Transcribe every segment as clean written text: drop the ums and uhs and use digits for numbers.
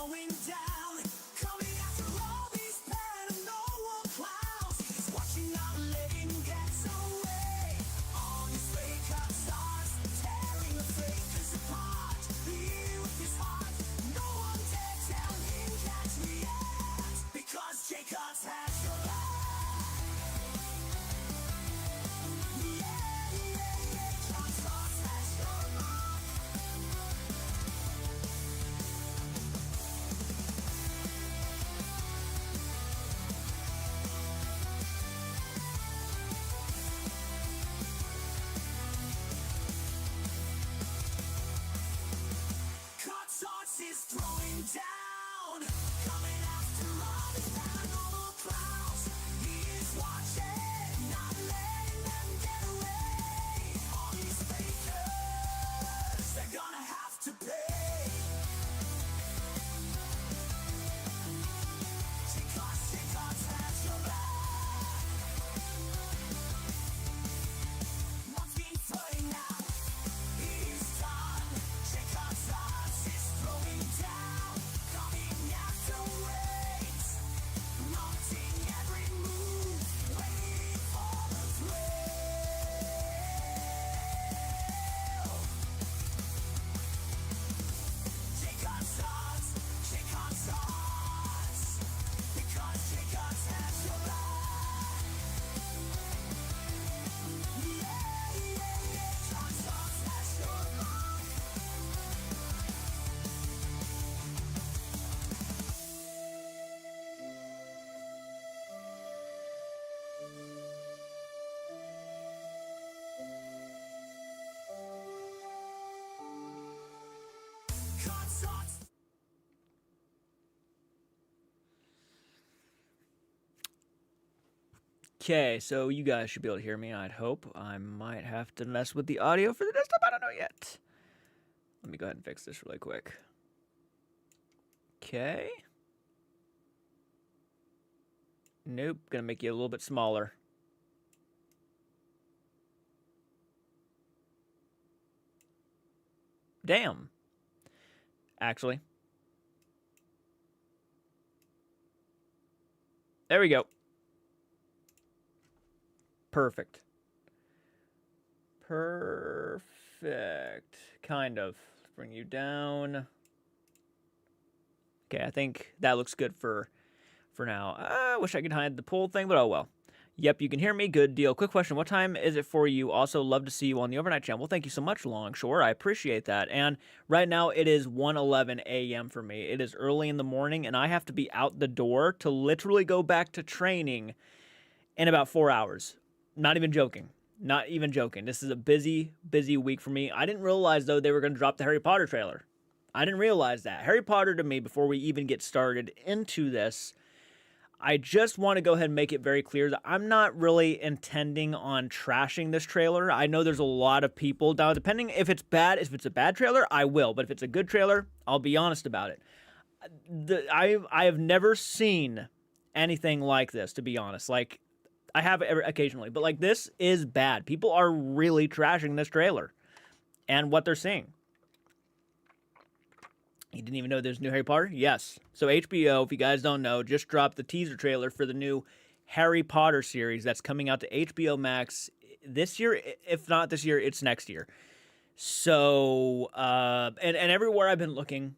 throwing down, coming after all these paranormal clowns. He's watching, not letting get away. All these fake up stars, tearing the fakers apart. Here with his heart, no one dare tell him catch me yet, because Jacob's has your back. Is throwing down, coming after all these paranormal clowns. He is watching, not letting them get away. All these fakers, they're gonna have to pay. Jacob's has your back. What's been flowing now? He's done. Jacob's is throwing down, coming after waves, noting every move, waiting for the thrill. Jacob's odds, because Jacob's has your back. Jacob's has your back. Okay, so you guys should be able to hear me, I'd hope. I might have to mess with the audio for the desktop, I don't know yet. Let me go ahead and fix this really quick. Okay. Nope, gonna make you a little bit smaller. Damn. Actually. There we go. Perfect. Perfect. Kind of. Let's bring you down. Okay, I think that looks good for now. I wish I could hide the poll thing, but oh well. Yep, you can hear me. Good deal. Quick question. What time is it for you? Also, love to see you on the overnight channel. Well, thank you so much, Longshore. I appreciate that. And right now, it is 1:11 a.m. for me. It is early in the morning, and I have to be out the door to literally go back to training in about 4 hours. Not even joking. Not even joking. This is a busy, busy week for me. I didn't realize, though, they were going to drop the Harry Potter trailer. I didn't realize that. Harry Potter, to me, before we even get started into this, I just want to go ahead and make it very clear that I'm not really intending on trashing this trailer. I know there's a lot of people now, depending if it's bad, if it's a bad trailer, I will. But if it's a good trailer, I'll be honest about it. I have never seen anything like this, to be honest. Like, I have occasionally, but like, this is bad. People are really trashing this trailer and what they're seeing. You didn't even know there's new Harry Potter? Yes. So HBO, if you guys don't know, just dropped the teaser trailer for the new Harry Potter series that's coming out to HBO Max this year. If not this year, it's next year. So, and everywhere I've been looking,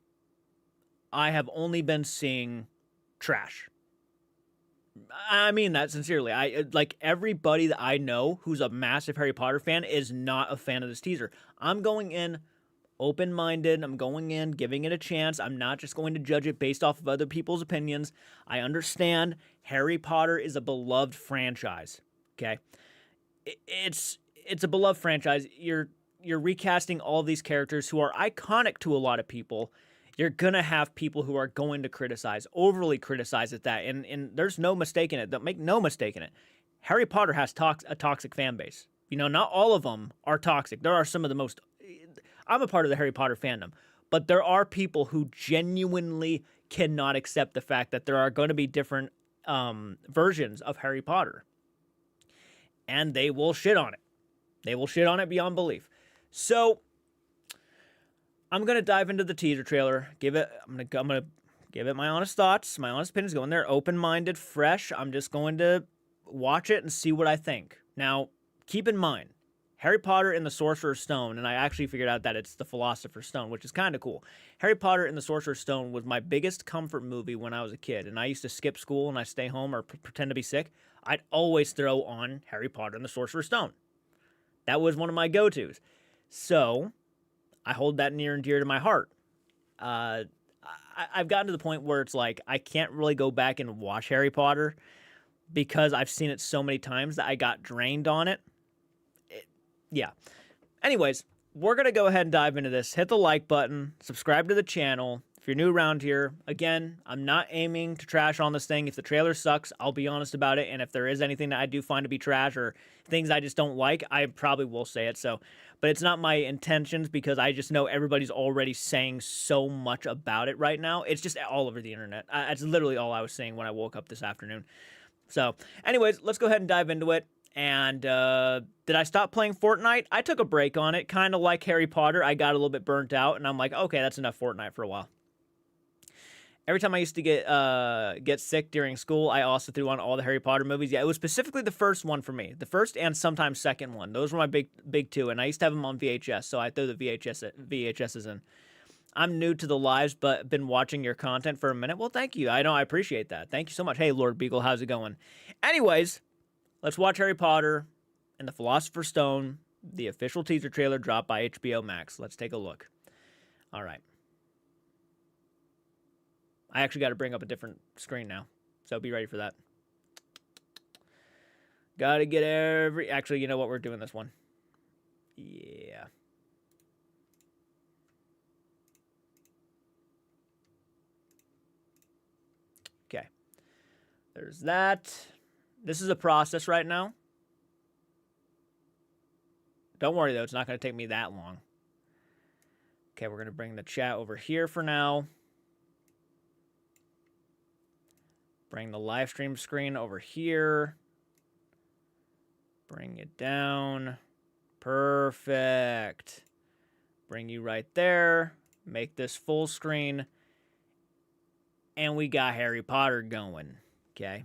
I have only been seeing trash. I mean that sincerely. Like, everybody that I know who's a massive Harry Potter fan is not a fan of this teaser. I'm going in open-minded. I'm going in, giving it a chance. I'm not just going to judge it based off of other people's opinions. I understand Harry Potter is a beloved franchise. Okay, it's a beloved franchise. You're recasting all these characters who are iconic to a lot of people. You're gonna have people who are going to criticize, overly criticize at that, and there's no mistake in it. Make no mistake in it. Harry Potter has a toxic fan base. You know, not all of them are toxic. There are some of the most. I'm a part of the Harry Potter fandom, but there are people who genuinely cannot accept the fact that there are going to be different versions of Harry Potter, and they will shit on it. They will shit on it beyond belief. So I'm gonna dive into the teaser trailer. I'm gonna give it my honest thoughts, my honest opinions. Go in there open-minded, fresh. I'm just going to watch it and see what I think. Now, keep in mind, Harry Potter and the Sorcerer's Stone, and I actually figured out that it's the Philosopher's Stone, which is kind of cool. Harry Potter and the Sorcerer's Stone was my biggest comfort movie when I was a kid, and I used to skip school and I stay home or pretend to be sick. I'd always throw on Harry Potter and the Sorcerer's Stone. That was one of my go-tos. So, I hold that near and dear to my heart. I've gotten to the point where it's like I can't really go back and watch Harry Potter because I've seen it so many times that I got drained on it. Yeah. Anyways, we're going to go ahead and dive into this. Hit the like button, subscribe to the channel. If you're new around here, again, I'm not aiming to trash on this thing. If the trailer sucks, I'll be honest about it. And if there is anything that I do find to be trash or things I just don't like, I probably will say it. So, but it's not my intentions because I just know everybody's already saying so much about it right now. It's just all over the internet. That's literally all I was saying when I woke up this afternoon. So, anyways, let's go ahead and dive into it. And did I stop playing Fortnite? I took a break on it, kind of like Harry Potter. I got a little bit burnt out, and I'm like, okay, that's enough Fortnite for a while. Every time I used to get sick during school, I also threw on all the Harry Potter movies. Yeah, it was specifically the first one for me. The first and sometimes second one. Those were my big two, and I used to have them on VHS, so I threw the VHSs in. I'm new to the lives, but been watching your content for a minute. Well, thank you. I know I appreciate that. Thank you so much. Hey, Lord Beagle, how's it going? Anyways, let's watch Harry Potter and the Philosopher's Stone, the official teaser trailer dropped by HBO Max. Let's take a look. All right. I actually got to bring up a different screen now, so be ready for that. Got to get Actually, you know what? We're doing this one. Yeah. Okay. There's that. This is a process right now. Don't worry, though. It's not going to take me that long. Okay, we're going to bring the chat over here for now. Bring the live stream screen over here. Bring it down. Perfect. Bring you right there. Make this full screen. And we got Harry Potter going. Okay.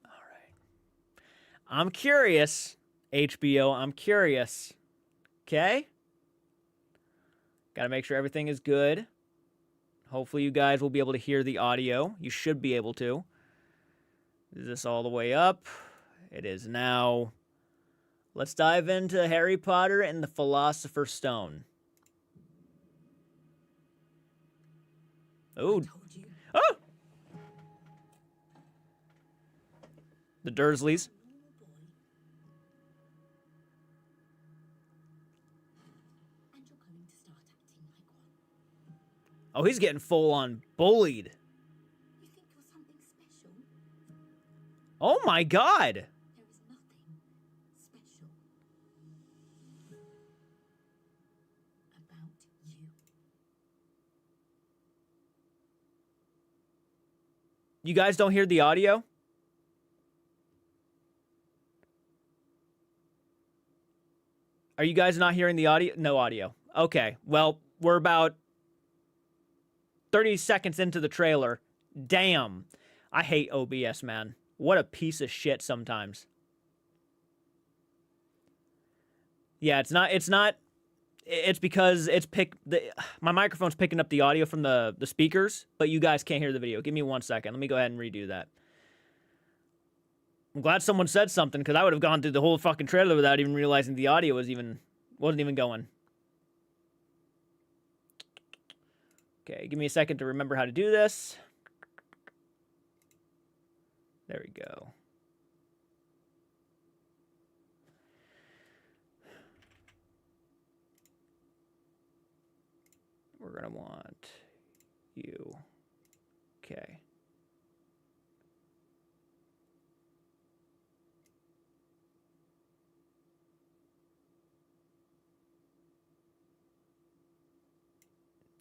All right. I'm curious. HBO, I'm curious. Okay. Got to make sure everything is good. Hopefully you guys will be able to hear the audio. You should be able to. Is this all the way up? It is now. Let's dive into Harry Potter and the Philosopher's Stone. Oh. Oh! The Dursleys. Oh, he's getting full on bullied. You think you're something special? Oh my God. There is nothing special about you. You guys don't hear the audio? Are you guys not hearing the audio? No audio. Okay. Well, we're about 30 seconds into the trailer. Damn. I hate OBS, man. What a piece of shit sometimes. Yeah, it's because my microphone's picking up the audio from the speakers, but you guys can't hear the video. Give me 1 second. Let me go ahead and redo that. I'm glad someone said something, because I would have gone through the whole fucking trailer without even realizing the audio wasn't even going. Okay, give me a second to remember how to do this. There we go. We're going to want you. Okay.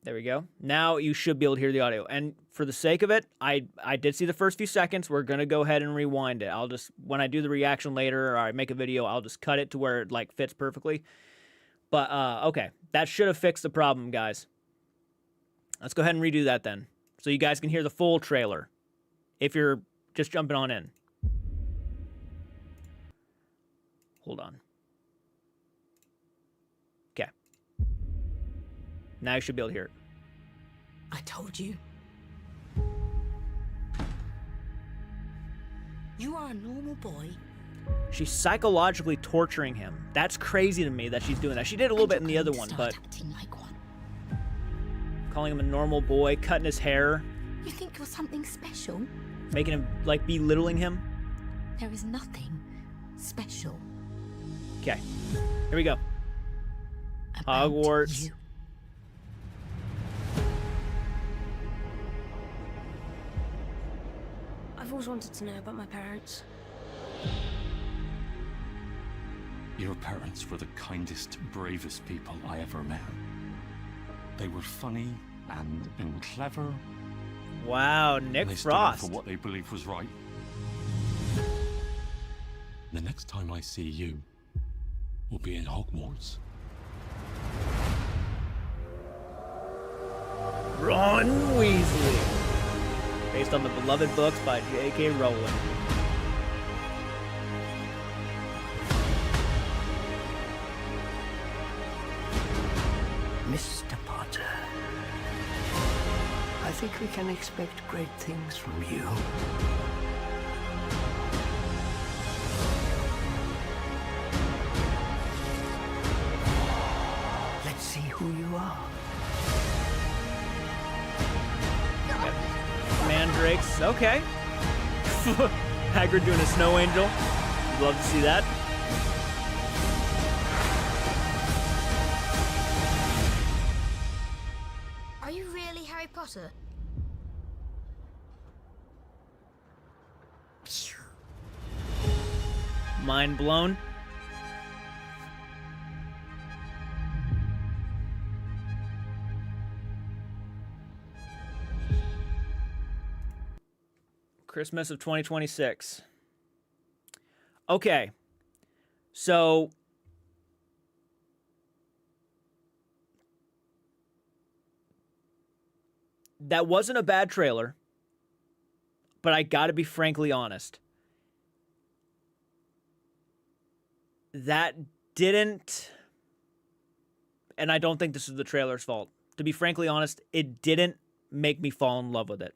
There we go. Now you should be able to hear the audio. And for the sake of it, I did see the first few seconds. We're going to go ahead and rewind it. I'll just, when I do the reaction later or I make a video, I'll just cut it to where it like fits perfectly. But, okay. That should have fixed the problem, guys. Let's go ahead and redo that then. so you guys can hear the full trailer if you're just jumping on in. Hold on. Okay. Now you should be able to hear it. I told you. You are a normal boy. She's psychologically torturing him. That's crazy to me that she's doing that. She did a little bit in the other one, but Acting like one. calling him a normal boy, cutting his hair, You think you're something special? making him, like, belittling him. There is nothing special Okay, here we go. about Hogwarts. you. I've always wanted to know about my parents. Your parents were the kindest, bravest people I ever met. They were funny and clever. Wow, And Nick they stood up Frost. for what they believed was right. The next time I see you will be in Hogwarts. Ron Weasley. Based on the beloved books by J.K. Rowling. Mr. Potter, I think we can expect great things from you. Let's see who you are. Mandrakes, okay. Hagrid doing a snow angel. Love to see that. Are you really Harry Potter? Mind blown. Christmas of 2026. Okay. So that wasn't a bad trailer, but I got to be frankly honest. That didn't, and I don't think this is the trailer's fault. To be frankly honest, it didn't make me fall in love with it.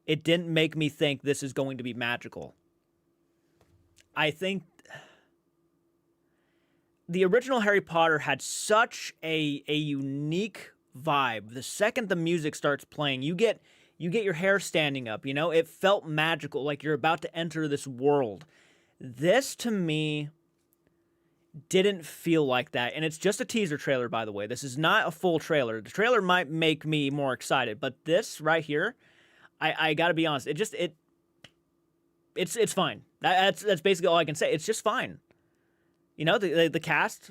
It didn't make me think this is going to be magical. I think the original Harry Potter had such a unique vibe. The second the music starts playing, you get your hair standing up, you know? It felt magical, like you're about to enter this world. This, to me, didn't feel like that. And it's just a teaser trailer, by the way. This is not a full trailer. The trailer might make me more excited, but this right here, I gotta be honest, it's fine. That's basically all I can say. It's just fine. You know, the cast,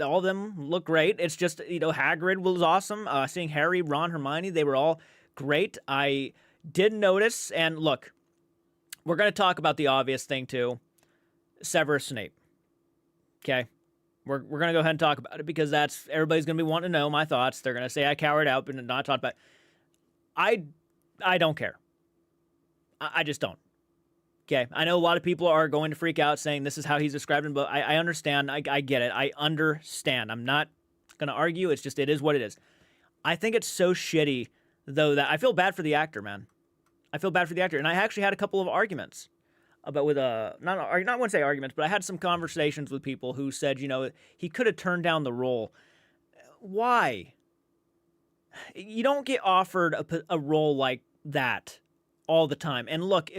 all of them look great. It's just, Hagrid was awesome. Seeing Harry, Ron, Hermione, they were all great. I did notice, and look, we're gonna talk about the obvious thing too. Severus Snape. Okay, we're gonna go ahead and talk about it because everybody's gonna be wanting to know my thoughts. They're gonna say I cowered out but not talk about it. I don't care. I just don't. Okay, I know a lot of people are going to freak out saying this is how he's described him, but I understand. I get it. I understand. I'm not gonna argue. It is what it is. I think it's so shitty though that I feel bad for the actor, man. I feel bad for the actor, and I actually had a couple of arguments about not want to say arguments, but I had some conversations with people who said, he could have turned down the role. Why? You don't get offered a role like that all the time. And look,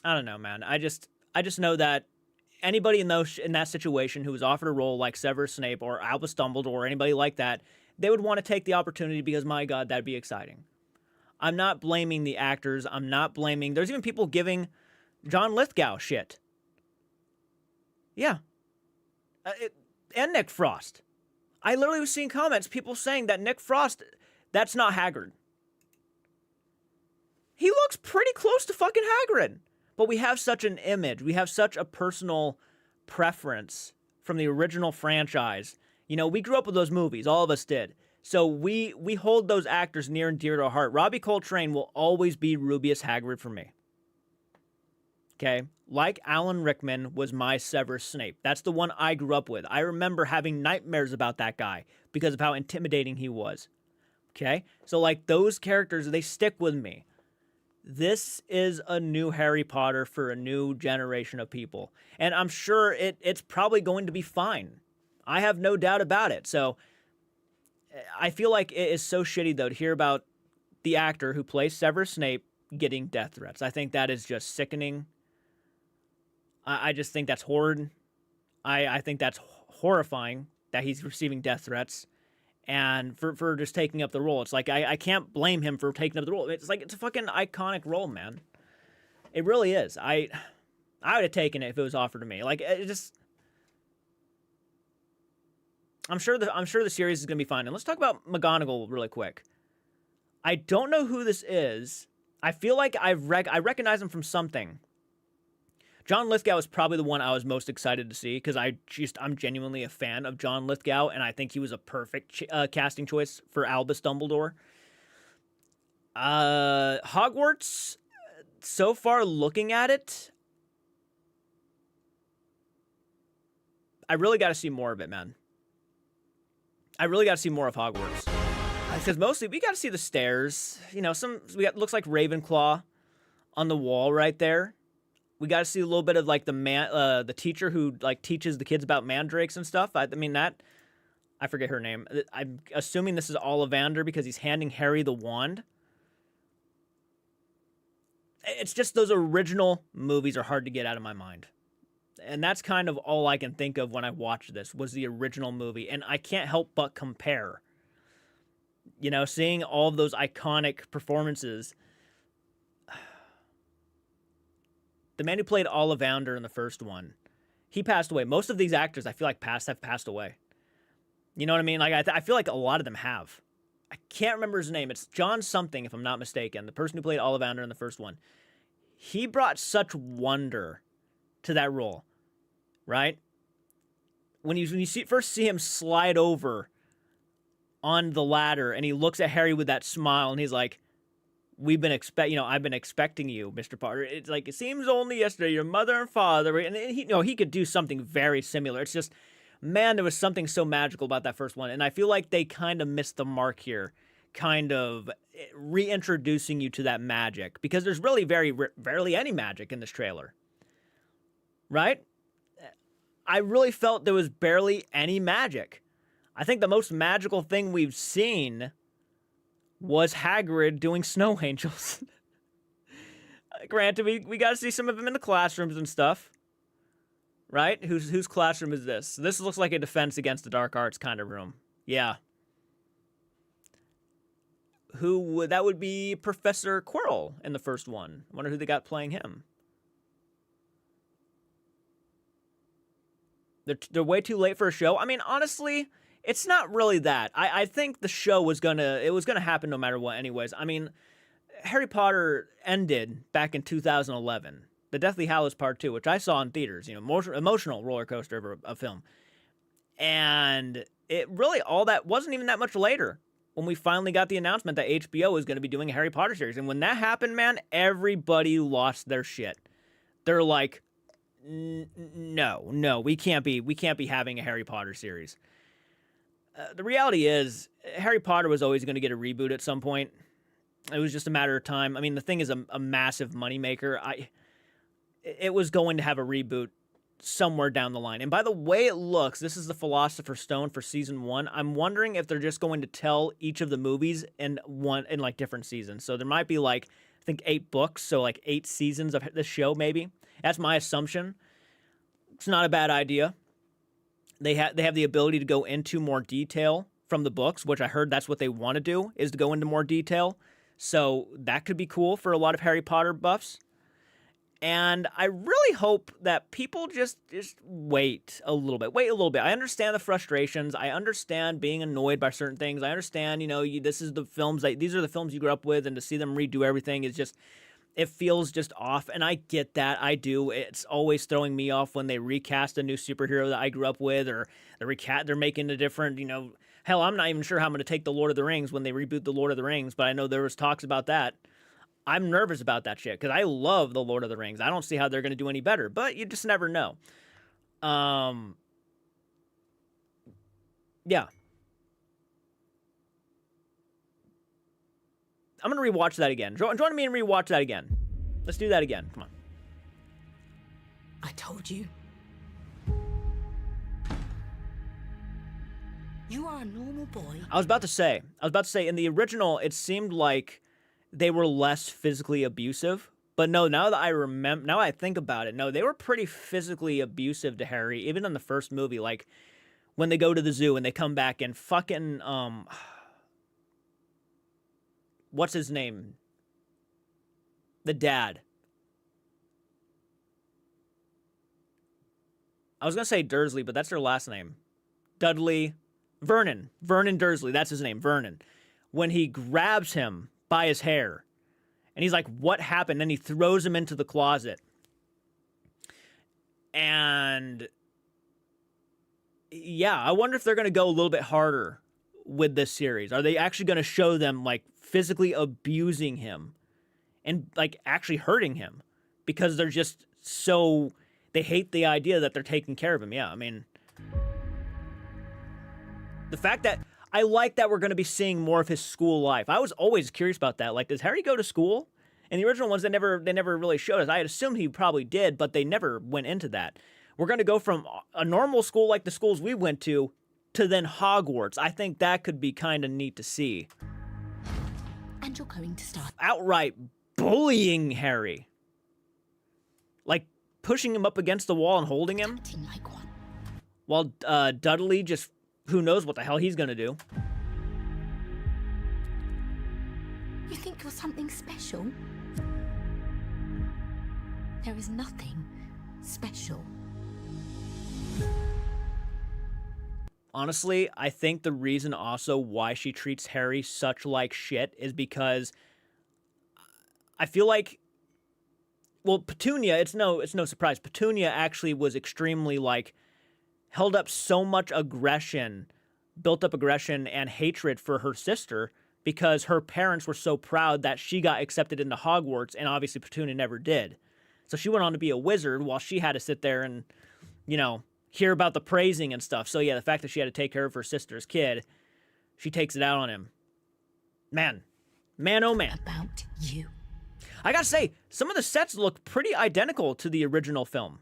I don't know, man. I just know that anybody in that situation who was offered a role like Severus Snape or Albus Dumbledore or anybody like that, they would want to take the opportunity because, my God, that'd be exciting. I'm not blaming the actors. I'm not blaming... There's even people giving John Lithgow shit. Yeah. And Nick Frost. I literally was seeing comments, people saying that Nick Frost, that's not Hagrid. He looks pretty close to fucking Hagrid. But we have such an image. We have such a personal preference from the original franchise. We grew up with those movies. All of us did. So we hold those actors near and dear to our heart. Robbie Coltrane will always be Rubeus Hagrid for me. Okay? Like Alan Rickman was my Severus Snape. That's the one I grew up with. I remember having nightmares about that guy because of how intimidating he was. Okay? So like those characters, they stick with me. This is a new Harry Potter for a new generation of people. And I'm sure it's probably going to be fine. I have no doubt about it. So I feel like it is so shitty, though, to hear about the actor who plays Severus Snape getting death threats. I think that is just sickening. I just think that's horrid. I think that's horrifying that he's receiving death threats. And for just taking up the role. It's like, I can't blame him for taking up the role. It's like, it's a fucking iconic role, man. It really is. I would have taken it if it was offered to me. Like, it just... I'm sure the series is going to be fine. And let's talk about McGonagall really quick. I don't know who this is. I feel like I recognize him from something. John Lithgow is probably the one I was most excited to see because I'm genuinely a fan of John Lithgow, and I think he was a perfect casting choice for Albus Dumbledore. Hogwarts, so far looking at it, I really got to see more of it, man. I really got to see more of Hogwarts. Because mostly we got to see the stairs. You know, looks like Ravenclaw on the wall right there. We got to see a little bit of like the teacher who like teaches the kids about mandrakes and stuff. I forget her name. I'm assuming this is Ollivander because he's handing Harry the wand. It's just those original movies are hard to get out of my mind. And that's kind of all I can think of when I watch this was the original movie. And I can't help but compare. You know, seeing all of those iconic performances. The man who played Ollivander in the first one, he passed away. Most of these actors, I feel like, have passed away. You know what I mean? Like I feel like a lot of them have. I can't remember his name. It's John something, if I'm not mistaken. The person who played Ollivander in the first one. He brought such wonder to that role, right? When you first see him slide over on the ladder, and he looks at Harry with that smile, and he's like, I've been expecting you, Mr. Potter. It's like, it seems only yesterday, your mother and father, and he could do something very similar. It's just, man, there was something so magical about that first one, and I feel like they kind of missed the mark here, kind of reintroducing you to that magic, because there's really barely any magic in this trailer, right? I really felt there was barely any magic. I think the most magical thing we've seen was Hagrid doing snow angels. Granted, we got to see some of them in the classrooms and stuff. Right? Whose classroom is this? This looks like a Defense Against the Dark Arts kind of room. Yeah. That would be Professor Quirrell in the first one. I wonder who they got playing him. They're way too late for a show. I mean, honestly, it's not really that. I think the show was gonna happen no matter what anyways. I mean, Harry Potter ended back in 2011. The Deathly Hallows Part 2, which I saw in theaters, you know, emotional roller coaster of a film. And it really, all that wasn't even that much later when we finally got the announcement that HBO was going to be doing a Harry Potter series. And when that happened, man, everybody lost their shit. They're like, no, we can't be having a Harry Potter series. The reality is, Harry Potter was always going to get a reboot at some point. It was just a matter of time. I mean, the thing is a massive moneymaker. It was going to have a reboot somewhere down the line. And by the way it looks, this is the Philosopher's Stone for season 1. I'm wondering if they're just going to tell each of the movies in like different seasons. So there might be like, I think 8 books, so like 8 seasons of the show maybe. That's my assumption. It's not a bad idea. They have the ability to go into more detail from the books, which I heard that's what they want to do, is to go into more detail. So that could be cool for a lot of Harry Potter buffs. And I really hope that people just wait a little bit. Wait a little bit. I understand the frustrations. I understand being annoyed by certain things. I understand, these are the films you grew up with, and to see them redo everything is just, it feels just off. And I get that. I do. It's always throwing me off when they recast a new superhero that I grew up with, or they're making a different, Hell, I'm not even sure how I'm going to take the Lord of the Rings when they reboot the Lord of the Rings, but I know there was talks about that. I'm nervous about that shit because I love the Lord of the Rings. I don't see how they're going to do any better, but you just never know. Yeah. I'm going to rewatch that again. Join me and rewatch that again. Let's do that again. Come on. I told you. You are a normal boy. I was about to say, in the original, it seemed like they were less physically abusive. But no, now that I remember, now I think about it, no, they were pretty physically abusive to Harry, even in the first movie. Like, when they go to the zoo and they come back and fucking, what's his name? The dad. I was going to say Dursley, but that's their last name. Dudley. Vernon Dursley, that's his name, Vernon. When he grabs him by his hair, and he's like, what happened? And he throws him into the closet. And yeah, I wonder if they're going to go a little bit harder with this series. Are they actually going to show them like physically abusing him and like actually hurting him because they're just so, they hate the idea that they're taking care of him. Yeah, I mean, the fact that I like that we're going to be seeing more of his school life. I was always curious about that. Like, does Harry go to school? In the original ones, they never really showed us. I had assumed he probably did, but they never went into that. We're going to go from a normal school like the schools we went to then Hogwarts. I think that could be kind of neat to see. And you're going to start Outright bullying Harry. Like, pushing him up against the wall and holding him. acting like one. While Dudley just, who knows what the hell he's going to do. You think you're something special? There is nothing special. Honestly, I think the reason also why she treats Harry such like shit is because I feel like, well, Petunia, it's no surprise. Petunia actually was extremely like, held up so much aggression, built up aggression and hatred for her sister because her parents were so proud that she got accepted into Hogwarts, and obviously Petunia never did. So she went on to be a wizard while she had to sit there and, you know, hear about the praising and stuff. So yeah, the fact that she had to take care of her sister's kid, she takes it out on him. Man, oh man. About you. I gotta say, some of the sets look pretty identical to the original film.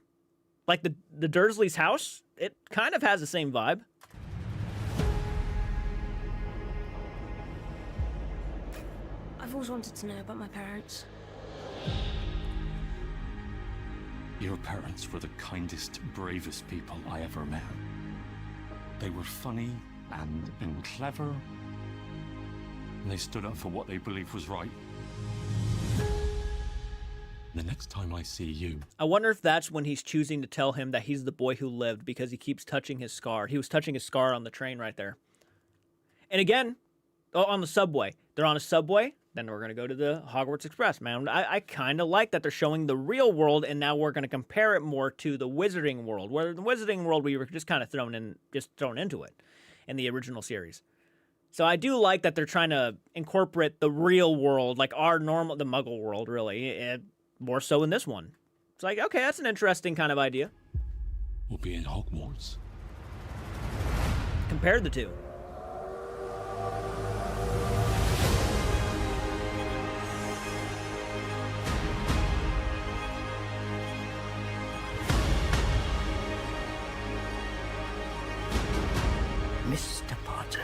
Like the Dursley's house, it kind of has the same vibe. I've always wanted to know about my parents. Your parents were the kindest, bravest people I ever met. They were funny and clever, and they stood up for what they believed was right. The next time I see you, I wonder if that's when he's choosing to tell him that he's the boy who lived because he keeps touching his scar. He was touching his scar on the train right there. And again, on the subway. They're on a subway, then we're going to go to the Hogwarts Express, man. I kind of like that they're showing the real world, and now we're going to compare it more to the Wizarding World, where in the Wizarding World we were just kind of thrown into it in the original series. So I do like that they're trying to incorporate the real world, like the Muggle world, really, more so in this one. It's like, okay, that's an interesting kind of idea. we'll be in Hogwarts. Compare the two. Mr. Potter,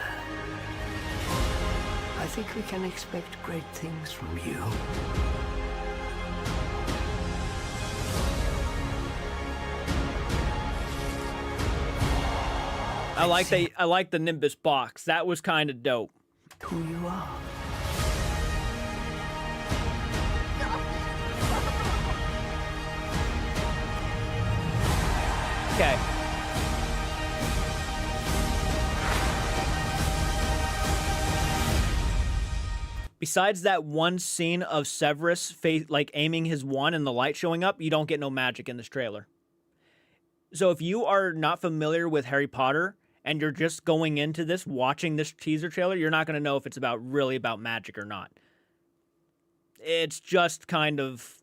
I think we can expect great things from you. I like the Nimbus box. That was kind of dope. Who you are. Okay. Besides that one scene of Severus like aiming his wand and the light showing up, you don't get no magic in this trailer. So if you are not familiar with Harry Potter and you're just going into this watching this teaser trailer, you're not going to know if it's really about magic or not. It's just kind of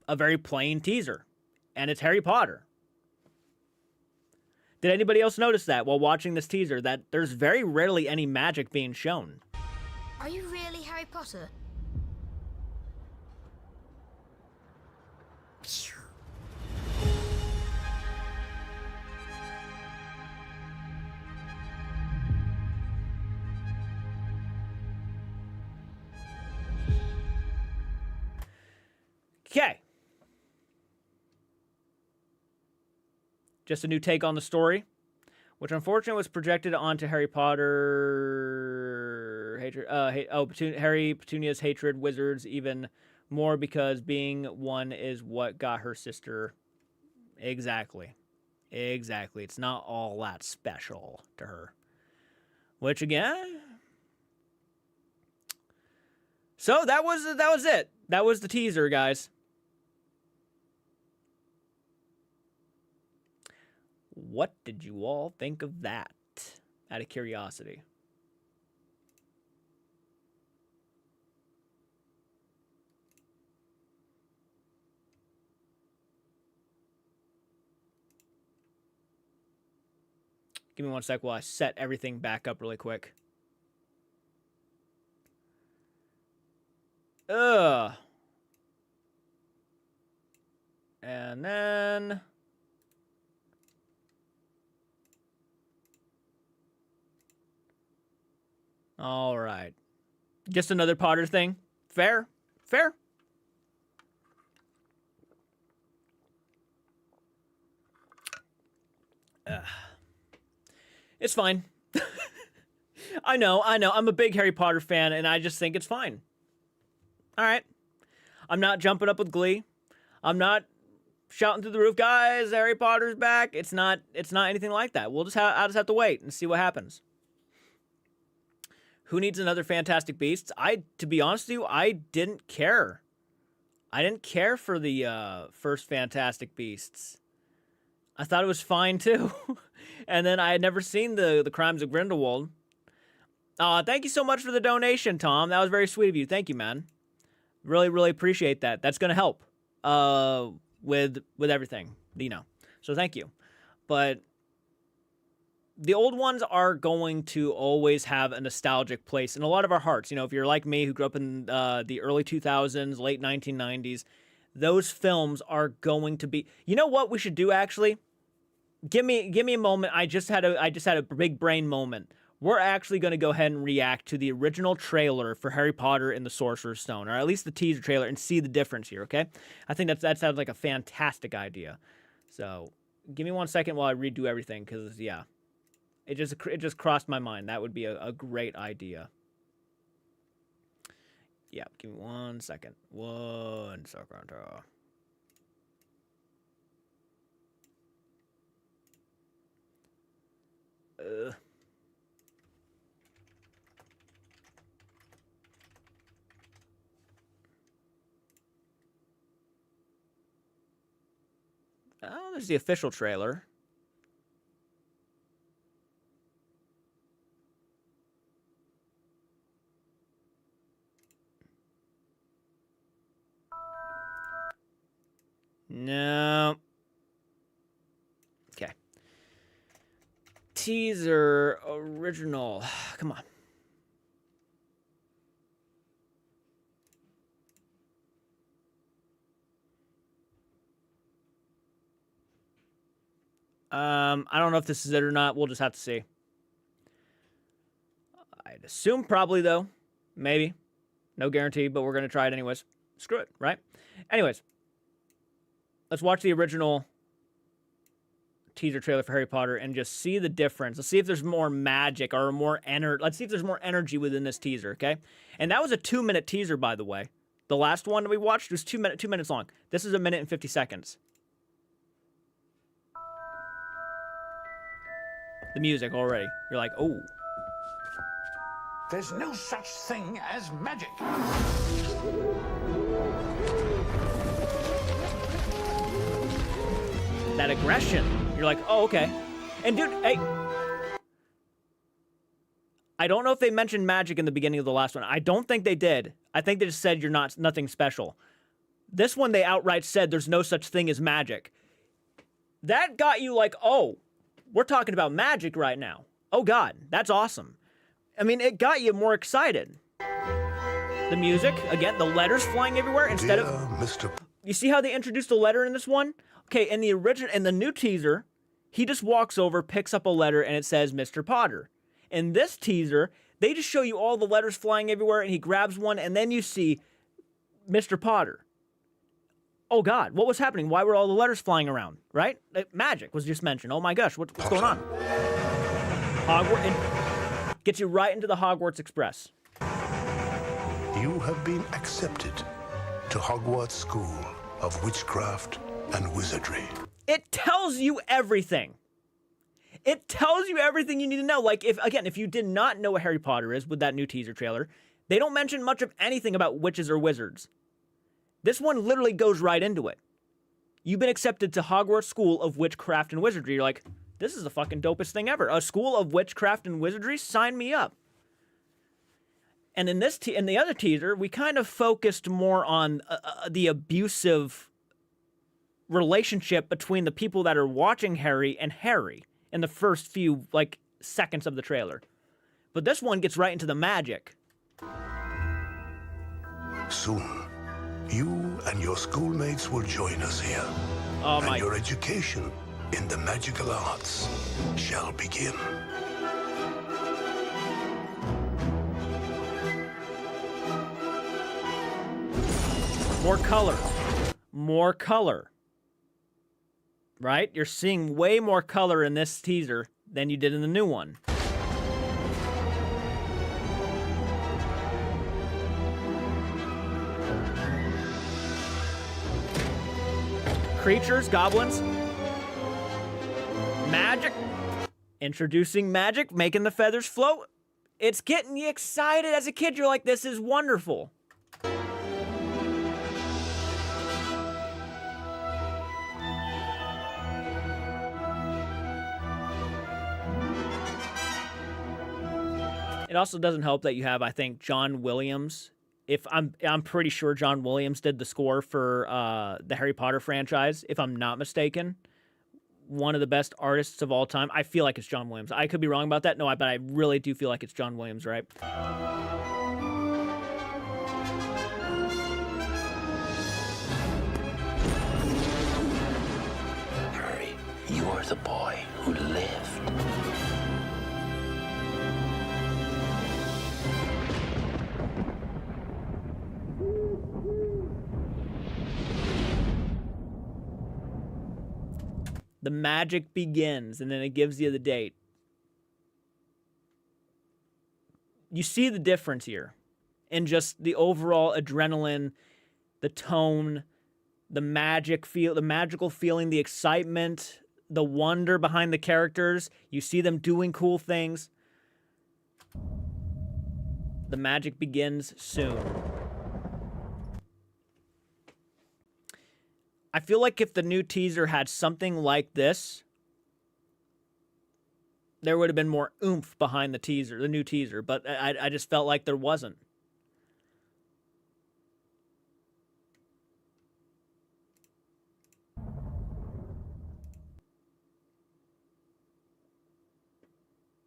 a very plain teaser, and it's Harry Potter. Did anybody else notice that while watching this teaser, that there's very rarely any magic being shown? Are you really Harry Potter? Okay. Just a new take on the story, which unfortunately was projected onto Harry Potter hatred. Harry Petunia's hatred wizards even more because being one is what got her sister. Exactly. It's not all that special to her. Which again. So that was it. That was the teaser, guys. What did you all think of that? Out of curiosity. Give me one sec while I set everything back up really quick. And then... all right. Just another Potter thing. Fair. It's fine. I know. I'm a big Harry Potter fan, and I just think it's fine. All right. I'm not jumping up with glee. I'm not shouting through the roof, guys, Harry Potter's back. It's not anything like that. I'll just have to wait and see what happens. Who needs another Fantastic Beasts? To be honest with you, I didn't care. I didn't care for the first Fantastic Beasts. I thought it was fine too. And then I had never seen the Crimes of Grindelwald. Thank you so much for the donation, Tom. That was very sweet of you. Thank you, man. Really, really appreciate that. That's gonna help with everything, So thank you. But the old ones are going to always have a nostalgic place in a lot of our hearts. If you're like me, who grew up in the early 2000s, late 1990s, those films are going to be. You know what we should do? Actually, give me a moment. I just had a big brain moment. We're actually going to go ahead and react to the original trailer for Harry Potter and the Sorcerer's Stone, or at least the teaser trailer, and see the difference here. Okay, I think that sounds like a fantastic idea. So give me 1 second while I redo everything, because yeah. It just crossed my mind. That would be a great idea. Yeah, give me 1 second. 1 second. Oh, there's the official trailer. No. Okay. Teaser original. Come on. I don't know if this is it or not. We'll just have to see. I'd assume probably, though. Maybe. No guarantee, but we're going to try it anyways. Screw it, right? Anyways. Let's watch the original teaser trailer for Harry Potter and just see the difference. Let's see if there's more magic or more energy. Let's see if there's more energy within this teaser, okay? And that was a 2-minute teaser, by the way. The last one that we watched was 2 minutes long. This is 1 minute and 50 seconds. The music already. You're like, oh. There's no such thing as magic. that aggression. You're like, oh, okay. And dude, hey, I don't know if they mentioned magic in the beginning of the last one. I don't think they did. I think they just said you're nothing special. This one, they outright said there's no such thing as magic. That got you like, oh, we're talking about magic right now. Oh, God, that's awesome. I mean, it got you more excited. The music, again, the letters flying everywhere instead Dear of... Mr. You see how they introduced a letter in this one? Okay, in the new teaser, he just walks over, picks up a letter, and it says Mr. Potter. In this teaser, they just show you all the letters flying everywhere, and he grabs one, and then you see Mr. Potter. Oh, God, what was happening? Why were all the letters flying around, right? Magic was just mentioned. Oh, my gosh, what's going on? Hogwarts, it gets you right into the Hogwarts Express. You have been accepted to Hogwarts School of Witchcraft and Wizardry. It tells you everything. It tells you everything you need to know. Like, if you did not know what Harry Potter is with that new teaser trailer, they don't mention much of anything about witches or wizards. This one literally goes right into it. You've been accepted to Hogwarts School of Witchcraft and Wizardry. You're like, this is the fucking dopest thing ever. A school of witchcraft and wizardry? Sign me up. And in the other teaser, we kind of focused more on the abusive relationship between the people that are watching Harry and Harry in the first few, like, seconds of the trailer. But this one gets right into the magic. Soon, you and your schoolmates will join us here. Oh, my... And your education in the magical arts shall begin. More color. More color. Right? You're seeing way more color in this teaser than you did in the new one. Creatures, goblins. Magic. Introducing magic, making the feathers float. It's getting you excited as a kid. You're like, this is wonderful. It also doesn't help that you have, I think, John Williams. If I'm pretty sure John Williams did the score for the Harry Potter franchise, if I'm not mistaken. One of the best artists of all time. I feel like it's John Williams. I could be wrong about that. No, but I really do feel like it's John Williams, right? Harry, you are the boy who lived. The magic begins, and then it gives you the date. You see the difference here in just the overall adrenaline, the tone, the magical feeling, the excitement, the wonder behind the characters. You see them doing cool things. The magic begins soon. I feel like if the new teaser had something like this, there would have been more oomph behind the new teaser, but I just felt like there wasn't.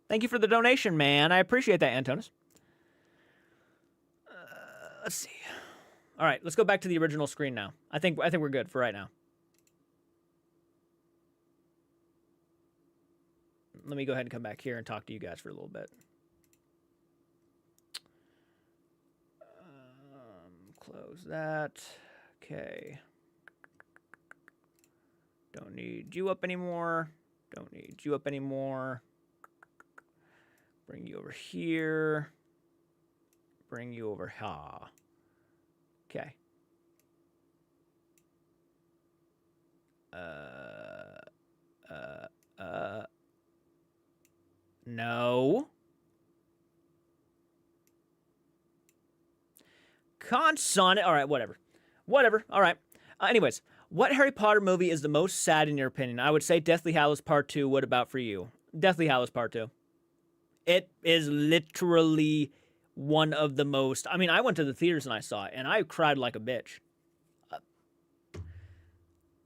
Thank you for the donation, man. I appreciate that, Antonis. Let's see. All right, let's go back to the original screen now. I think we're good for right now. Let me go ahead and come back here and talk to you guys for a little bit. Close that. Okay. Don't need you up anymore. Don't need you up anymore. Bring you over here. Bring you over here. Okay. No. Consonant. All right, whatever. Whatever. All right. Anyways, What Harry Potter movie is the most sad in your opinion? I would say Deathly Hallows Part 2. What about for you? Deathly Hallows Part 2. It is literally one of the most... I mean, I went to the theaters and I saw it, and I cried like a bitch.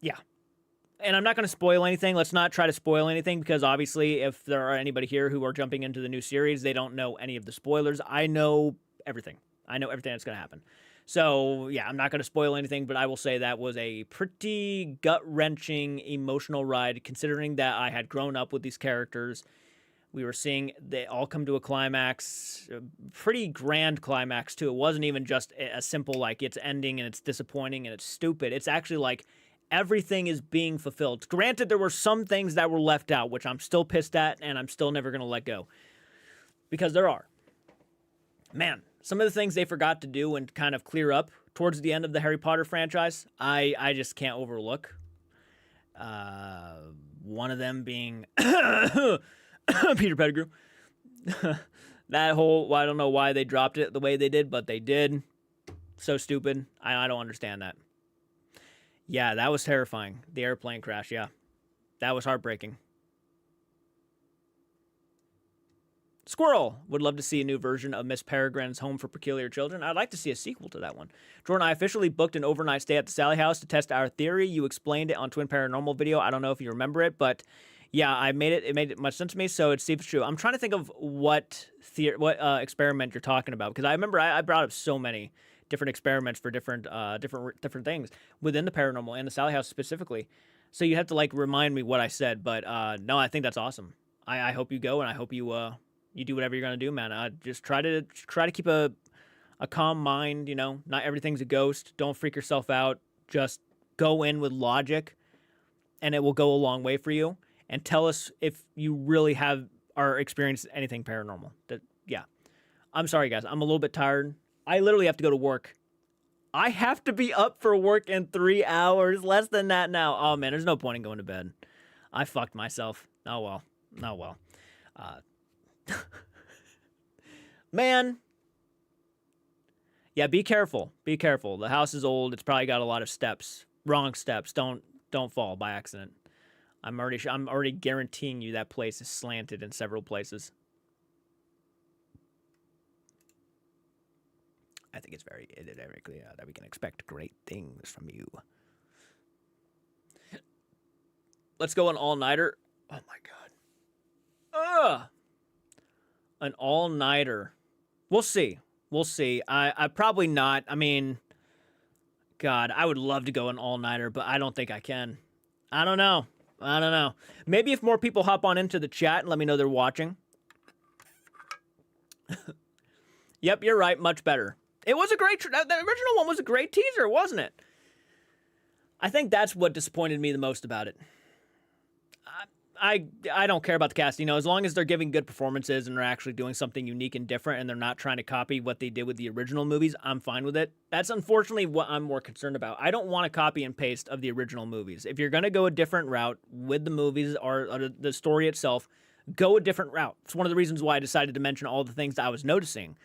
Yeah. And I'm not going to spoil anything. Let's not try to spoil anything, because obviously if there are anybody here who are jumping into the new series, they don't know any of the spoilers. I know everything. I know everything that's going to happen. So, yeah, I'm not going to spoil anything, but I will say that was a pretty gut-wrenching, emotional ride, considering that I had grown up with these characters. We were seeing they all come to a climax, a pretty grand climax, too. It wasn't even just a simple, like, it's ending and it's disappointing and it's stupid. It's actually like everything is being fulfilled. Granted, there were some things that were left out, which I'm still pissed at and I'm still never going to let go. Because there are. Man, some of the things they forgot to do and kind of clear up towards the end of the Harry Potter franchise, I just can't overlook. One of them being Peter Pettigrew. That whole, well, I don't know why they dropped it the way they did, but they did. So stupid. I don't understand that. Yeah, that was terrifying. The airplane crash, yeah. That was heartbreaking. Squirrel would love to see a new version of Miss Peregrine's Home for Peculiar Children. I'd like to see a sequel to that one. Jordan, I officially booked an overnight stay at the Sally House to test our theory. You explained it on Twin Paranormal video. I don't know if you remember it, but yeah, I made it. It made much sense to me, so it's see if it's true. I'm trying to think of what experiment you're talking about, because I remember I brought up so many different experiments for different things within the paranormal and the Sally House specifically. So you have to like remind me what I said, but no, I think that's awesome. I hope you go, and I hope you you do whatever you're gonna do, man. Just try to keep a calm mind. You know, not everything's a ghost. Don't freak yourself out. Just go in with logic, and it will go a long way for you. And tell us if you really are experienced anything paranormal. Yeah, I'm sorry, guys. I'm a little bit tired. I literally have to go to work. I have to be up for work in 3 hours. Less than that now. Oh man, there's no point in going to bed. I fucked myself. Oh well. Oh well. Man. Yeah, be careful. Be careful. The house is old. It's probably got a lot of steps. Wrong steps. Don't fall by accident. I'm already guaranteeing you that place is slanted in several places. I think it's very clear that we can expect great things from you. Let's go an all-nighter. Oh my god. Ugh. An all-nighter. We'll see. We'll see. I probably not. I mean, God, I would love to go an all-nighter, but I don't think I can. I don't know. Maybe if more people hop on into the chat and let me know they're watching. Yep, you're right. Much better. It was a great... the original one was a great teaser, wasn't it? I think that's what disappointed me the most about it. I don't care about the cast, you know, as long as they're giving good performances and they're actually doing something unique and different and they're not trying to copy what they did with the original movies, I'm fine with it. That's unfortunately what I'm more concerned about. I don't want to copy and paste of the original movies. If you're going to go a different route with the movies or the story itself, go a different route. It's one of the reasons why I decided to mention all the things that I was noticing,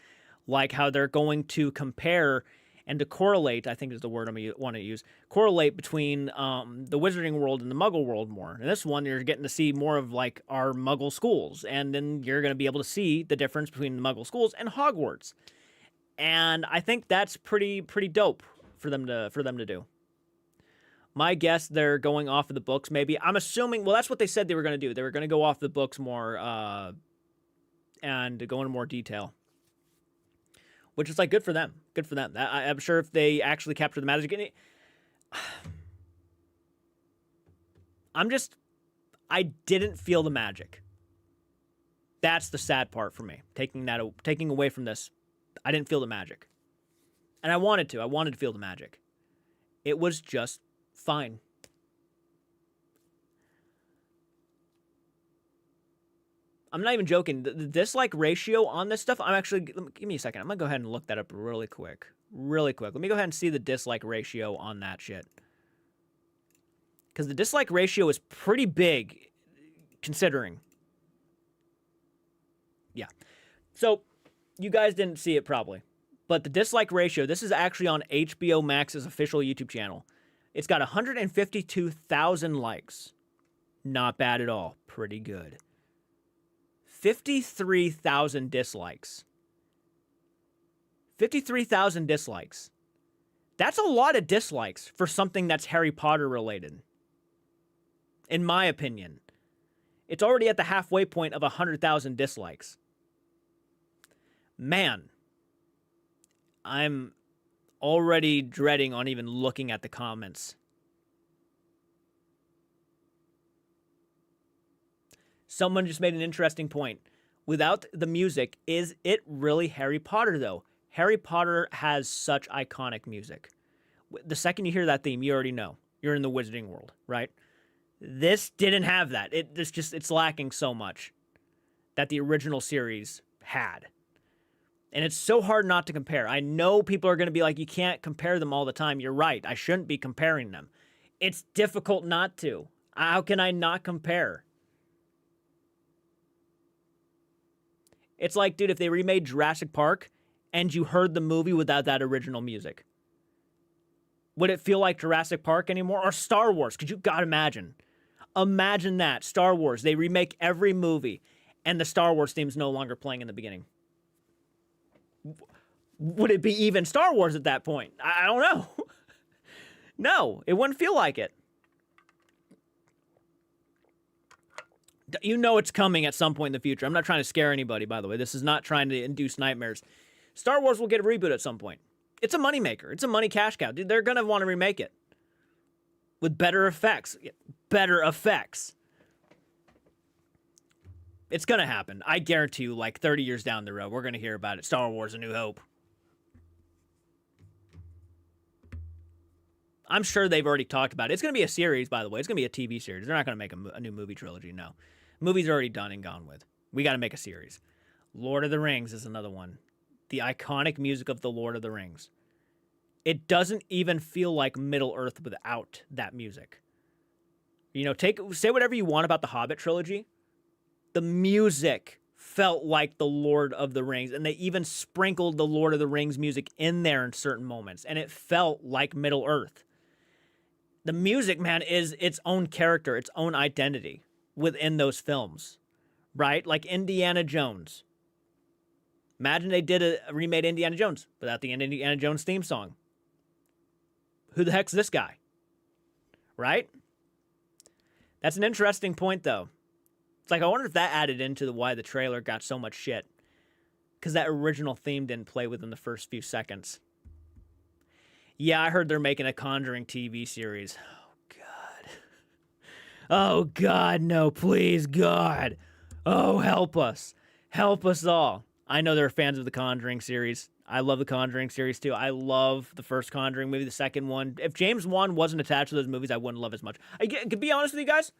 like how they're going to compare and to correlate, I think is the word I want to use, correlate between the Wizarding world and the Muggle world more. In this one, you're getting to see more of like our Muggle schools, and then you're going to be able to see the difference between the Muggle schools and Hogwarts. And I think that's pretty dope for them to do. My guess, they're going off of the books, maybe. I'm assuming, well, that's what they said they were going to do. They were going to go off the books more and go into more detail. Which is like good for them. Good for them. I'm sure if they actually capture the magic. I didn't feel the magic. That's the sad part for me. Taking away from this, I didn't feel the magic. And I wanted to. I wanted to feel the magic. It was just fine. I'm not even joking. The dislike ratio on this stuff, give me a second. I'm going to go ahead and look that up really quick. Let me go ahead and see the dislike ratio on that shit. Because the dislike ratio is pretty big, considering. Yeah. So, you guys didn't see it probably. But the dislike ratio, this is actually on HBO Max's official YouTube channel. It's got 152,000 likes. Not bad at all. Pretty good. 53,000 dislikes. 53,000 dislikes. That's a lot of dislikes for something that's Harry Potter related. In my opinion. It's already at the halfway point of 100,000 dislikes. Man. I'm already dreading on even looking at the comments. Someone just made an interesting point. Without the music, is it really Harry Potter, though? Harry Potter has such iconic music. The second you hear that theme, you already know. You're in the wizarding world, right? This didn't have that. It's lacking so much that the original series had. And it's so hard not to compare. I know people are going to be like, you can't compare them all the time. You're right. I shouldn't be comparing them. It's difficult not to. How can I not compare? It's like, dude, if they remade Jurassic Park and you heard the movie without that original music, would it feel like Jurassic Park anymore? Or Star Wars? Could you, God, imagine? Imagine that. Star Wars. They remake every movie and the Star Wars theme's no longer playing in the beginning. Would it be even Star Wars at that point? I don't know. No, it wouldn't feel like it. You know it's coming at some point in the future. I'm not trying to scare anybody, by the way. This is not trying to induce nightmares. Star Wars will get a reboot at some point. It's a moneymaker. It's a money cash cow. Dude, they're going to want to remake it. With better effects. Better effects. It's going to happen. I guarantee you, like 30 years down the road, we're going to hear about it. Star Wars: A New Hope. I'm sure they've already talked about it. It's going to be a series, by the way. It's going to be a TV series. They're not going to make a new movie trilogy, no. Movie's already done and gone with. We got to make a series. Lord of the Rings is another one. The iconic music of the Lord of the Rings. It doesn't even feel like Middle-earth without that music. You know, say whatever you want about the Hobbit trilogy. The music felt like the Lord of the Rings, and they even sprinkled the Lord of the Rings music in there in certain moments, and it felt like Middle-earth. The music, man, is its own character, its own identity within those films, right? Like Indiana Jones. Imagine they did a remade Indiana Jones without the Indiana Jones theme song. Who the heck's this guy? Right? That's an interesting point, though. It's like, I wonder if that added into why the trailer got so much shit. Because that original theme didn't play within the first few seconds. Yeah, I heard they're making a Conjuring TV series. Oh, God. Oh, God, no, please, God. Oh, help us. Help us all. I know there are fans of the Conjuring series. I love the Conjuring series, too. I love the first Conjuring movie, the second one. If James Wan wasn't attached to those movies, I wouldn't love as much. To be honest with you guys,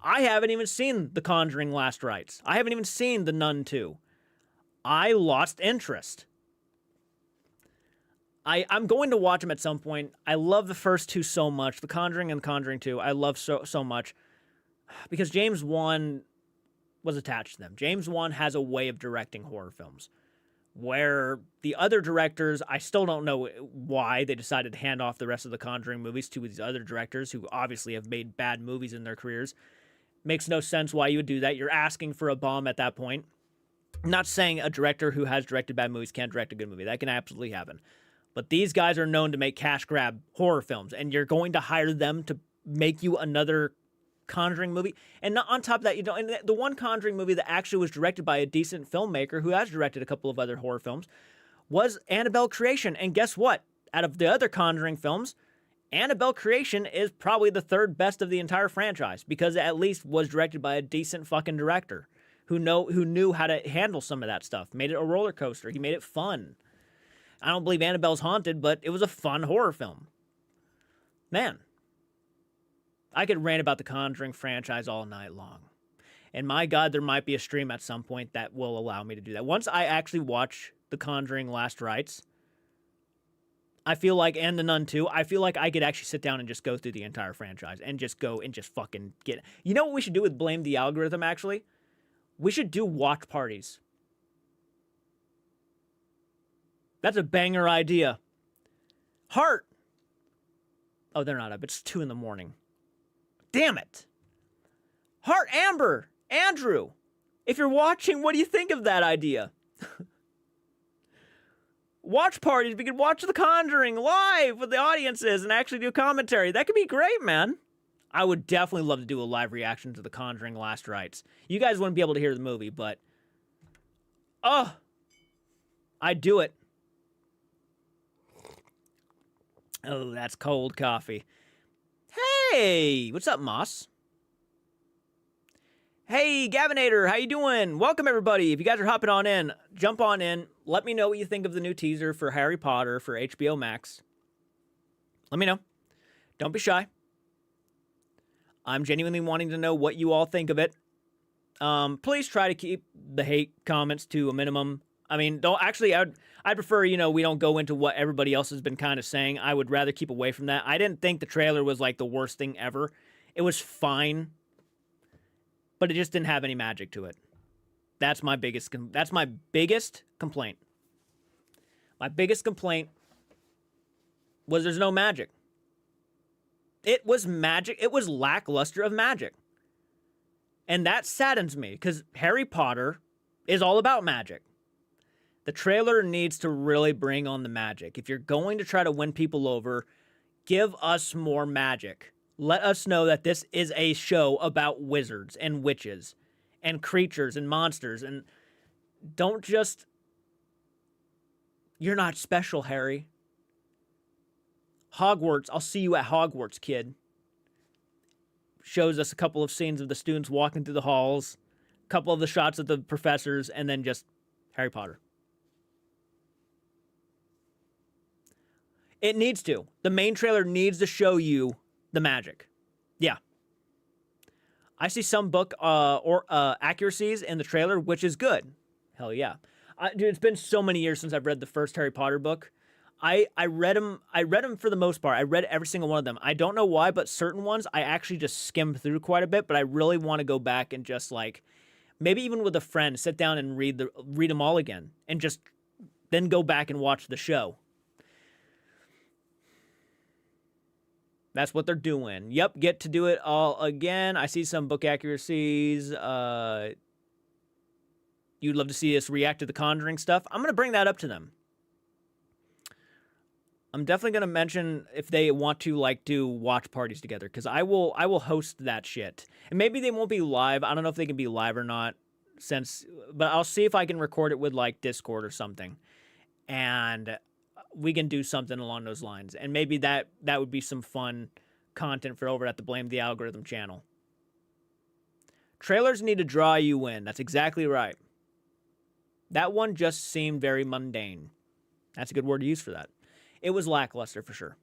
I haven't even seen The Conjuring Last Rites. I haven't even seen The Nun 2. I lost interest. I'm going to watch them at some point. I love the first two so much. The Conjuring and The Conjuring 2, I love so much. Because James Wan was attached to them. James Wan has a way of directing horror films. Where the other directors, I still don't know why they decided to hand off the rest of the Conjuring movies to these other directors who obviously have made bad movies in their careers. Makes no sense why you would do that. You're asking for a bomb at that point. I'm not saying a director who has directed bad movies can't direct a good movie. That can absolutely happen. But these guys are known to make cash grab horror films, and you're going to hire them to make you another Conjuring movie. And not on top of that, you know, and the one Conjuring movie that actually was directed by a decent filmmaker who has directed a couple of other horror films was Annabelle Creation. And guess what? Out of the other Conjuring films, Annabelle Creation is probably the third best of the entire franchise because it at least was directed by a decent fucking director who knew how to handle some of that stuff. Made it a roller coaster. He made it fun. I don't believe Annabelle's haunted, but it was a fun horror film. Man, I could rant about the Conjuring franchise all night long. And my God, there might be a stream at some point that will allow me to do that. Once I actually watch The Conjuring Last Rites, I feel like, and The Nun 2, I feel like I could actually sit down and just go through the entire franchise and just go and just fucking get it. You know what we should do with Blame the Algorithm, actually? We should do watch parties. That's a banger idea. Heart, Oh, they're not up. It's 2 in the morning. Damn it. Heart Amber, Andrew, if you're watching, what do you think of that idea? Watch parties. We could watch The Conjuring live with the audiences and actually do commentary. That could be great, man. I would definitely love to do a live reaction to The Conjuring Last Rites. You guys wouldn't be able to hear the movie, but... oh, I'd do it. Oh, that's cold coffee. Hey, what's up, Moss? Hey, Gavinator, how you doing? Welcome, everybody. If you guys are hopping on in, jump on in. Let me know what you think of the new teaser for Harry Potter for HBO Max. Let me know. Don't be shy. I'm genuinely wanting to know what you all think of it. Please try to keep the hate comments to a minimum. I mean, don't actually. I'd prefer, we don't go into what everybody else has been kind of saying. I would rather keep away from that. I didn't think the trailer was like the worst thing ever. It was fine, but it just didn't have any magic to it. That's my biggest complaint. My biggest complaint was there's no magic. It was magic. It was lackluster of magic. And that saddens me because Harry Potter is all about magic. The trailer needs to really bring on the magic. If you're going to try to win people over, give us more magic. Let us know that this is a show about wizards and witches and creatures and monsters. And don't just... You're not special, Harry. Hogwarts, I'll see you at Hogwarts, kid. Shows us a couple of scenes of the students walking through the halls, a couple of the shots of the professors, and then just Harry Potter. It needs to. The main trailer needs to show you the magic. Yeah. I see some book accuracies in the trailer, which is good. Hell yeah. Dude, it's been so many years since I've read the first Harry Potter book. I read them for the most part. I read every single one of them. I don't know why, but certain ones I actually just skimmed through quite a bit, but I really want to go back and just like, maybe even with a friend, sit down and read them all again and just then go back and watch the show. That's what they're doing. Yep, get to do it all again. I see some book accuracies. You'd love to see us react to the Conjuring stuff. I'm going to bring that up to them. I'm definitely going to mention if they want to like do watch parties together, because I will host that shit. And maybe they won't be live. I don't know if they can be live or not, but I'll see if I can record it with like Discord or something. And we can do something along those lines. And maybe that would be some fun content for over at the Blame the Algorithm channel. Trailers need to draw you in. That's exactly right. That one just seemed very mundane. That's a good word to use for that. It was lackluster for sure.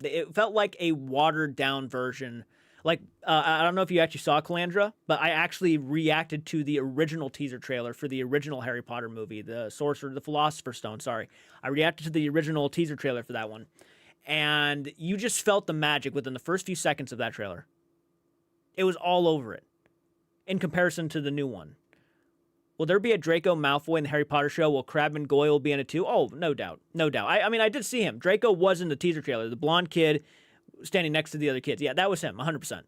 It felt like a watered down version. Like, I don't know if you actually saw Calandra, but I actually reacted to the original teaser trailer for the original Harry Potter movie, the Philosopher's Stone, sorry. I reacted to the original teaser trailer for that one. And you just felt the magic within the first few seconds of that trailer. It was all over it in comparison to the new one. Will there be a Draco Malfoy in the Harry Potter show? Will Crabbe and Goyle be in it too? Oh, no doubt. No doubt. I mean, I did see him. Draco was in the teaser trailer. The blonde kid standing next to the other kids. Yeah, that was him, 100%.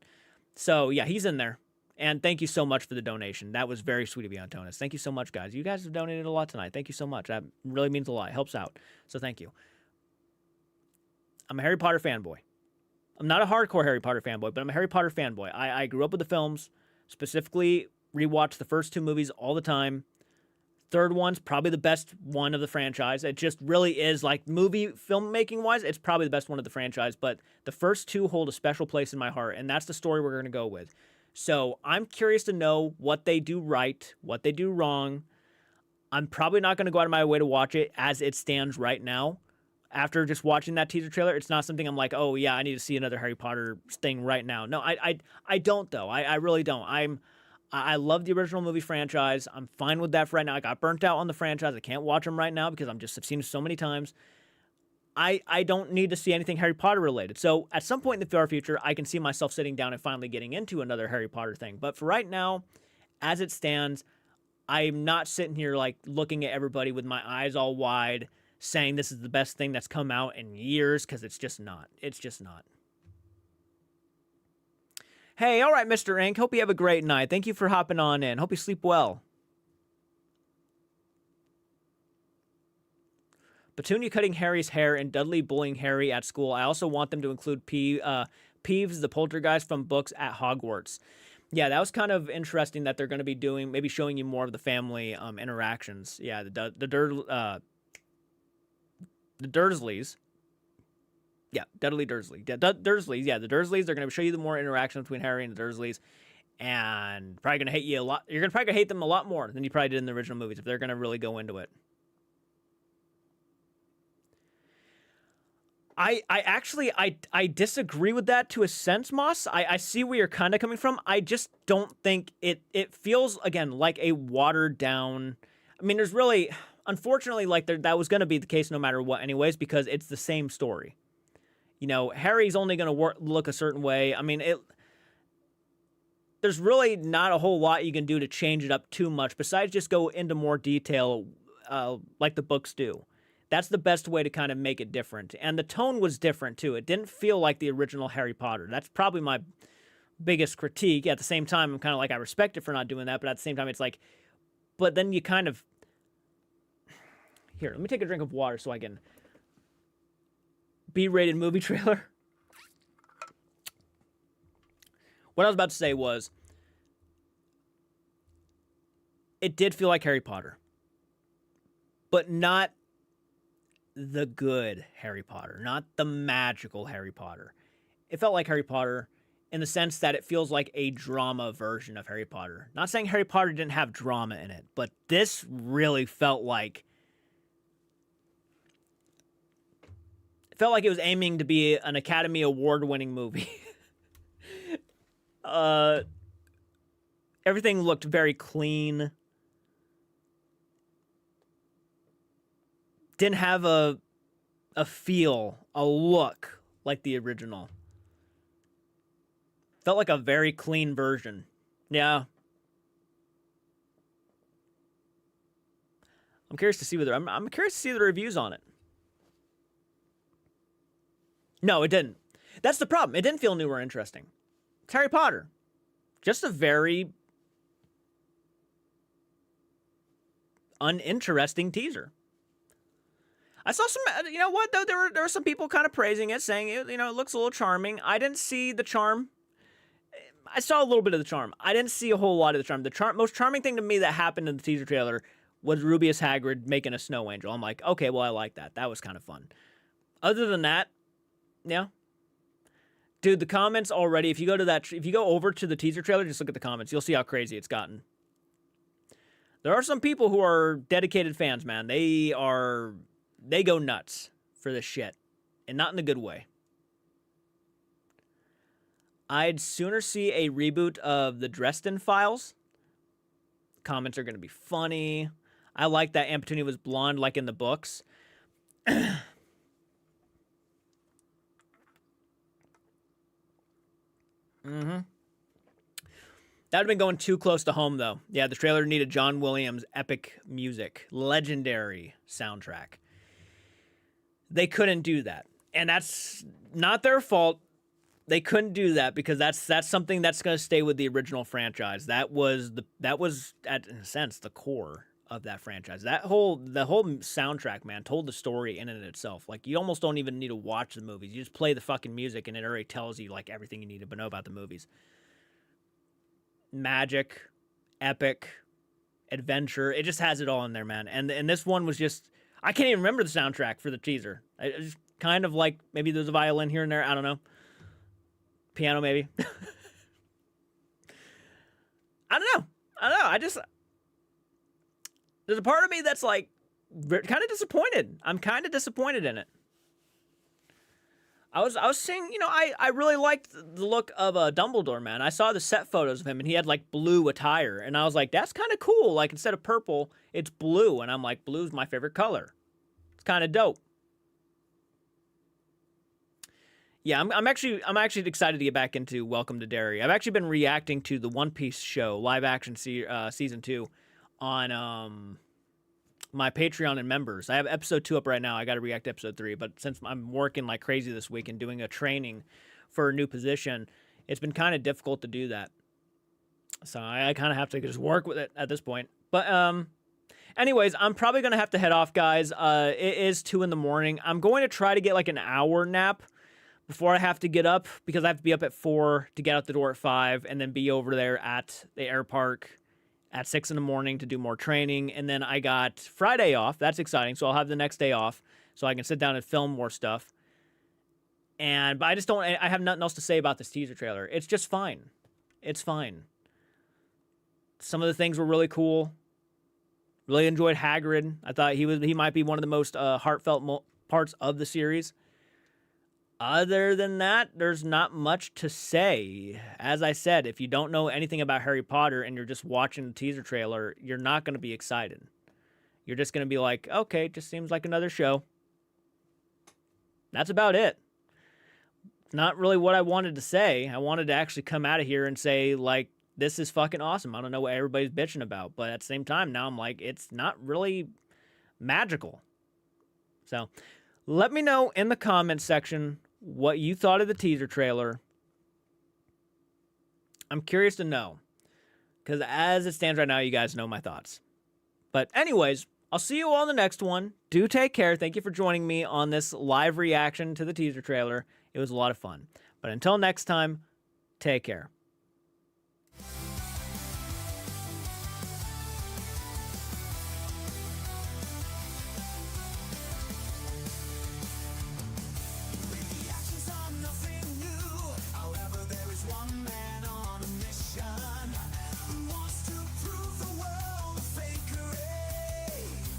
So, yeah, he's in there. And thank you so much for the donation. That was very sweet of you, Antonis. Thank you so much, guys. You guys have donated a lot tonight. Thank you so much. That really means a lot. It helps out. So thank you. I'm a Harry Potter fanboy. I'm not a hardcore Harry Potter fanboy, but I'm a Harry Potter fanboy. I grew up with the films, specifically rewatch the first two movies all the time. Third one's probably the best one of the franchise. It just really is, like, movie filmmaking wise, it's probably the best one of the franchise, but the first two hold a special place in my heart, and that's the story we're going to go with. So I'm curious to know what they do right, what they do wrong. I'm probably not going to go out of my way to watch it as it stands right now. After just watching that teaser trailer, it's not something I'm like, oh yeah, I need to see another Harry Potter thing right now. No, I don't though. I really don't. I love the original movie franchise. I'm fine with that for right now. I got burnt out on the franchise. I can't watch them right now because I've seen it so many times. I don't need to see anything Harry Potter related. So at some point in the far future, I can see myself sitting down and finally getting into another Harry Potter thing. But for right now, as it stands, I'm not sitting here like looking at everybody with my eyes all wide, saying this is the best thing that's come out in years, because it's just not. It's just not. Hey, all right, Mr. Ink. Hope you have a great night. Thank you for hopping on in. Hope you sleep well. Petunia cutting Harry's hair and Dudley bullying Harry at school. I also want them to include Peeves, the poltergeist from books at Hogwarts. Yeah, that was kind of interesting that they're going to be doing, maybe showing you more of the family interactions. Yeah, the Dursleys. Yeah, Dudley Dursley. Dursleys. Yeah, the Dursleys. They're going to show you the more interaction between Harry and the Dursleys, and probably going to hate you a lot. You're going to probably hate them a lot more than you probably did in the original movies if they're going to really go into it. I disagree with that to a sense, Moss. I see where you're kind of coming from. I just don't think it feels, again, like a watered down. I mean, there's really, unfortunately, like that was going to be the case no matter what, anyways, because it's the same story. You know, Harry's only going to look a certain way. I mean, there's really not a whole lot you can do to change it up too much besides just go into more detail, like the books do. That's the best way to kind of make it different. And the tone was different, too. It didn't feel like the original Harry Potter. That's probably my biggest critique. At the same time, I'm kind of like, I respect it for not doing that. But at the same time, it's like, but then you kind of... Here, let me take a drink of water so I can... B-rated movie trailer. What I was about to say was, it did feel like Harry Potter. But not the good Harry Potter, not the magical Harry Potter. It felt like Harry Potter in the sense that it feels like a drama version of Harry Potter. Not saying Harry Potter didn't have drama in it, but this really felt like it was aiming to be an Academy Award-winning movie. Everything looked very clean. Didn't have a feel, a look like the original. Felt like a very clean version. Yeah. I'm curious to see whether I'm curious to see the reviews on it. No, it didn't. That's the problem. It didn't feel new or interesting. It's Harry Potter. Just a very uninteresting teaser. I saw some, you know what, though? There were some people kind of praising it, saying, it looks a little charming. I didn't see the charm. I saw a little bit of the charm. I didn't see a whole lot of the charm. The most charming thing to me that happened in the teaser trailer was Rubius Hagrid making a snow angel. I'm like, okay, well, I like that. That was kind of fun. Other than that, yeah. Dude, the comments already, if you go over to the teaser trailer, just look at the comments. You'll see how crazy it's gotten. There are some people who are dedicated fans, man. They go nuts for this shit. And not in a good way. I'd sooner see a reboot of the Dresden Files. Comments are going to be funny. I like that Aunt Petunia was blonde like in the books. Mm-hmm. That would have been going too close to home, though. Yeah, the trailer needed John Williams' epic music. Legendary soundtrack. They couldn't do that. And that's not their fault. They couldn't do that because that's something that's going to stay with the original franchise. That was in a sense the core of that franchise. The whole soundtrack, man, told the story in and of itself. Like, you almost don't even need to watch the movies. You just play the fucking music and it already tells you like everything you need to know about the movies. Magic, epic, adventure. It just has it all in there, man. And this one was just, I can't even remember the soundtrack for the teaser. It's kind of like maybe there's a violin here and there. I don't know. Piano, maybe. I don't know. There's a part of me that's like kind of disappointed. I'm kind of disappointed in it. I was seeing, I really liked the look of Dumbledore, man. I saw the set photos of him, and he had, like, blue attire. And I was like, that's kind of cool. Like, instead of purple, it's blue. And I'm like, blue's my favorite color. It's kind of dope. Yeah, I'm actually excited to get back into Welcome to Derry. I've actually been reacting to the One Piece show, live action season 2, on my Patreon and members. I have episode 2 up right now. I got to react to episode 3, but since I'm working like crazy this week and doing a training for a new position, it's been kind of difficult to do that. So I kind of have to just work with it at this point. But anyways, I'm probably going to have to head off, guys. It is 2 in the morning. I'm going to try to get like an hour nap before I have to get up, because I have to be up at 4 to get out the door at 5 and then be over there at the air park at 6 in the morning to do more training. And then I got Friday off. That's exciting. So I'll have the next day off so I can sit down and film more stuff. But I have nothing else to say about this teaser trailer. It's just fine. It's fine. Some of the things were really cool. Really enjoyed Hagrid. I thought he might be one of the most heartfelt parts of the series. Other than that, there's not much to say. As I said, if you don't know anything about Harry Potter and you're just watching the teaser trailer, you're not going to be excited. You're just going to be like, okay, just seems like another show. That's about it. Not really what I wanted to say. I wanted to actually come out of here and say, like, this is fucking awesome. I don't know what everybody's bitching about, but at the same time, now I'm like, it's not really magical. So let me know in the comments section what you thought of the teaser trailer. I'm curious to know, because as it stands right now, you guys know my thoughts. But anyways, I'll see you all in the next one. Do take care. Thank you for joining me on this live reaction to the teaser trailer. It was a lot of fun. But until next time, take care.